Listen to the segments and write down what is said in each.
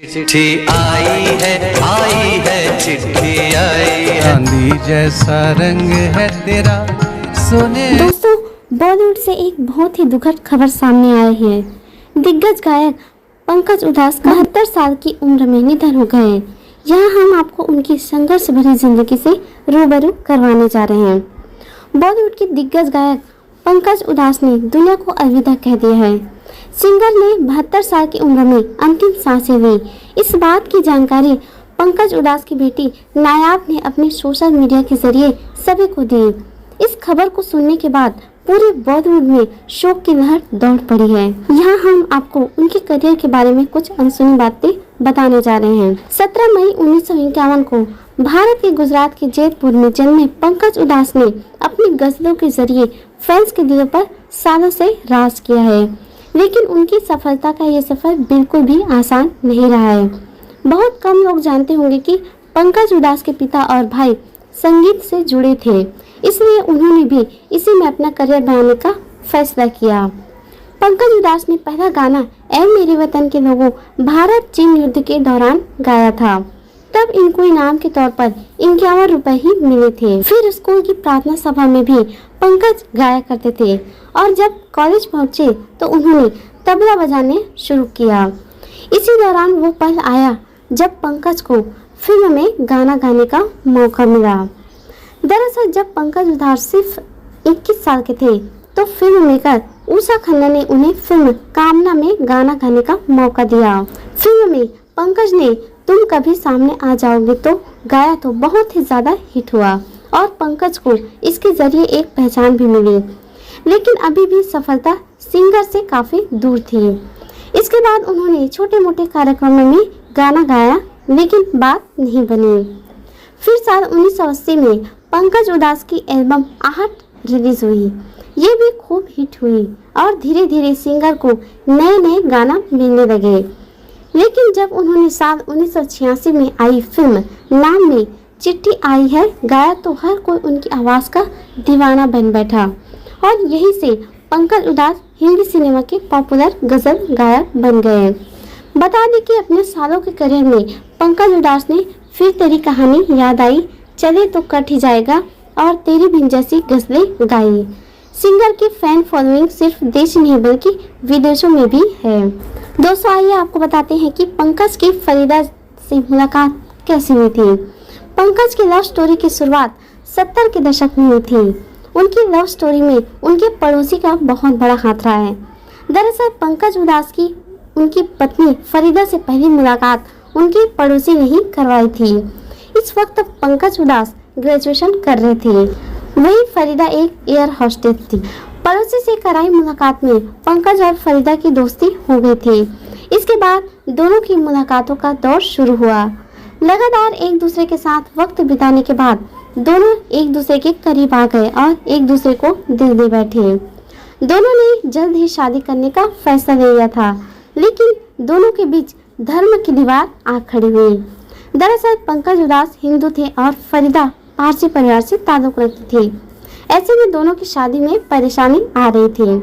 चिट्ठी आई है चिट्ठी आई है। चांदी जैसा रंग है तेरा सोने। दोस्तों, बॉलीवुड से एक बहुत ही दुखद खबर सामने आई है। दिग्गज गायक पंकज उधास 72 साल की उम्र में निधन हो गए। यहाँ हम आपको उनकी संघर्ष भरी जिंदगी से रूबरू करवाने जा रहे हैं। बॉलीवुड के दिग्गज गायक पंकज उधास ने दुनिया को अलविदा कह दिया है। सिंगर ने 72 साल की उम्र में अंतिम सांसें ली। इस बात की जानकारी पंकज उधास की बेटी नायाब ने अपने सोशल मीडिया के जरिए सभी को दी। इस खबर को सुनने के बाद पूरे बॉलीवुड में शोक की लहर दौड़ पड़ी है। यहाँ हम आपको उनके करियर के बारे में कुछ अनसुनी बातें बताने जा रहे हैं। 17 मई 1951 को भारत के गुजरात के जैतपुर में जन्मे पंकज उधास ने अपनी गजलों के जरिए फैंस के दिलों पर सालों से राज किया है। लेकिन उनकी सफलता का ये सफर बिल्कुल भी आसान नहीं रहा है। बहुत कम लोग जानते होंगे कि पंकज उधास के पिता और भाई संगीत से जुड़े थे, इसलिए उन्होंने भी इसी में अपना करियर बनाने का फैसला किया। पंकज उधास ने पहला गाना ऐ मेरे वतन के लोगों भारत चीन युद्ध के दौरान गाया था। तब इनको इनाम के तौर पर 51 रुपए ही मिले थे। फिर स्कूल की प्रार्थना सभा में भी पंकज गाया करते थे और जब कॉलेज पहुंचे तो उन्होंने तबला बजाने शुरू किया। इसी दौरान वो पल आया जब पंकज को फिल्म में गाना गाने का मौका मिला। दरअसल जब पंकज उधास सिर्फ 21 साल के थे तो फिल्म मेकर उषा खन्ना ने उन्हें फिल्म कामना में गाना गाने का मौका दिया। फिल्म में पंकज ने तुम कभी सामने आ जाओगे तो गाया तो बहुत ही ज्यादा हिट हुआ और पंकज को इसके जरिए एक पहचान भी मिली। लेकिन अभी भी सफलता सिंगर से काफी दूर थी। इसके बाद उन्होंने छोटे मोटे कार्यक्रमों में गाना गाया, लेकिन बात नहीं बनी। फिर साल 1980 में पंकज उधास की एल्बम आहट रिलीज हुई। ये भी खूब हिट हुई और धीरे धीरे सिंगर को नए नए गाना मिलने लगे। लेकिन जब उन्होंने साल 1986 में आई फिल्म नाम में चिट्ठी आई है गाया तो हर कोई उनकी आवाज़ का दीवाना बन बैठा और यही से पंकज उधास हिंदी सिनेमा के पॉपुलर गजल गायक बन गए। बता दें कि अपने सालों के करियर में पंकज उधास ने फिर तेरी कहानी याद आई, चले तो कट ही जाएगा और तेरी बिन जैसी गजलें गाई। सिंगर की फैन फॉलोइंग सिर्फ देश नहीं बल्कि विदेशों में भी है। दोस्तों, आइए आपको बताते हैं कि पंकज की फरीदा से मुलाकात कैसी हुई थी। पंकज की लव स्टोरी की शुरुआत 70 के दशक में हुई थी। उनकी लव स्टोरी में उनके पड़ोसी का बहुत बड़ा हाथ रहा है। दरअसल पंकज उधास की उनकी पत्नी फरीदा से पहली मुलाकात उनके पड़ोसी ने ही करवाई थी। इस वक्त पंकज उधास ग्रेजुएशन कर रहे थे, वही फरीदा एक एयर होस्टेस थी। पड़ोसी से कराई मुलाकात में पंकज और फरीदा की दोस्ती हो गई थी। इसके बाद दोनों की मुलाकातों का दौर शुरू हुआ। लगातार एक दूसरे के साथ वक्त बिताने के बाद दोनों एक दूसरे के करीब आ गए और एक दूसरे को दिल दे बैठे। दोनों ने जल्द ही शादी करने का फैसला ले लिया था, लेकिन दोनों के बीच धर्म की दीवार आ खड़ी हुई। दरअसल पंकज उधास हिंदू थे और फरीदा पारसी परिवार से ताल्लुक रखती थी। ऐसे में दोनों की शादी में परेशानी आ रही थी।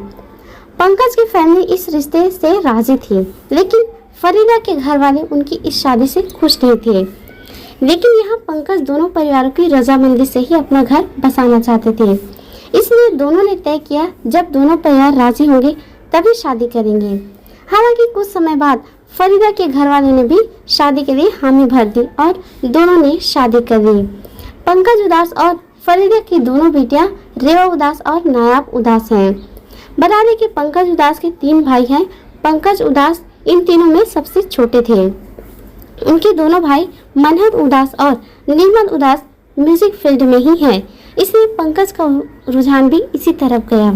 पंकज की फैमिली इस रिश्ते से राजी थी, लेकिन फरीदा के घर वाले उनकी इस शादी से खुश नहीं थे। लेकिन यहाँ पंकज दोनों परिवारों की रजामंदी से ही अपना घर बसाना चाहते थे, इसलिए दोनों ने तय किया जब दोनों परिवार राजी होंगे तभी शादी करेंगे। हालांकि कुछ समय बाद फरीदा के घर वालों ने भी शादी के लिए हामी भर दी और दोनों ने शादी कर ली। पंकज उधास और फरीदा की दोनों बेटियां रेवा उधास और नायाब उधास हैं। बता दें कि पंकज उधास के 3 भाई हैं। पंकज उधास इन तीनों में सबसे छोटे थे। उनके दोनों भाई मनहत उधास और निर्मल उधास म्यूजिक फील्ड में ही हैं, इसलिए पंकज का रुझान भी इसी तरफ गया।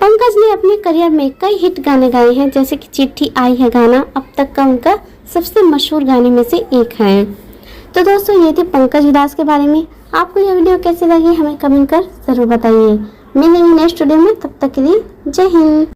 पंकज ने अपने करियर में कई हिट गाने गाए हैं, जैसे कि चिट्ठी आई है गाना अब तक का उनका सबसे मशहूर गाने में से एक है। तो दोस्तों, ये थे पंकज उधास के बारे में। आपको यह वीडियो कैसी लगी हमें कमेंट कर जरूर बताइए। मिलेंगे नेक्स्ट वीडियो में, तब तक के लिए जय हिंद।